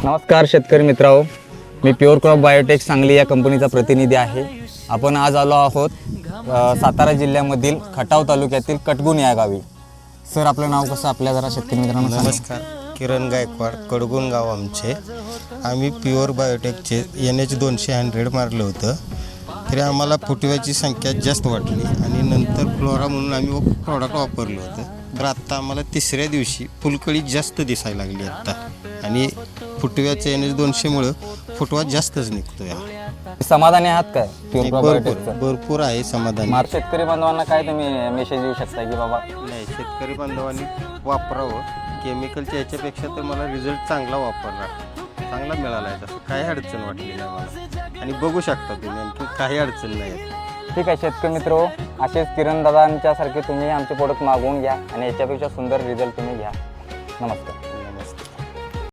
नमस्कार शेतकरी मित्रांनो, मी प्युअर क्रॉप बायोटेक सांगली या कंपनीचा प्रतिनिधी आहे. आपण आज आलो आहोत सातारा जिल्ह्यामधील खटाव तालुक्यातील कटगुण या गावी. सर, आपलं नाव कसं आपल्या जरा शेतकरी मित्रांनो सांगा. नमस्कार, किरण गायकवाड, कडगुण गाव आमचे. आम्ही प्युअर बायोटेकचे NH200 मारलं होतं, तरी आम्हाला फुटव्याची संख्या जास्त वाटली आणि नंतर फ्लोरा म्हणून आम्ही प्रॉडक्ट वापरलं होतं. तर आत्ता आम्हाला तिसऱ्या दिवशी फुलकळी जास्त दिसायला लागली आत्ता, आणि फुटव्याच्या NH200मुळं फुटवा जास्तच निघतो. समाधानी आहात काय प्युअर क्रॉप बायोटेकचं? भरपूर आहे समाधान. शेतकरी बांधवांना काय तुम्ही मेसेज देऊ शकता की बाबा नाही, शेतकरी बांधवांनी वापरावं. केमिकलच्या याच्यापेक्षा तर मला रिझल्ट चांगला चांगला मिळाला आहे. तसं काही अडचण वाटली नाही मला, आणि बघू शकता तुम्ही आणखी काही अडचण नाही. ठीक आहे शेतकरी मित्र, असेच किरण दादांच्यासारखे तुम्ही आमचे प्रोडक्ट मागवून घ्या आणि याच्यापेक्षा सुंदर रिझल्ट तुम्ही घ्या. नमस्कार.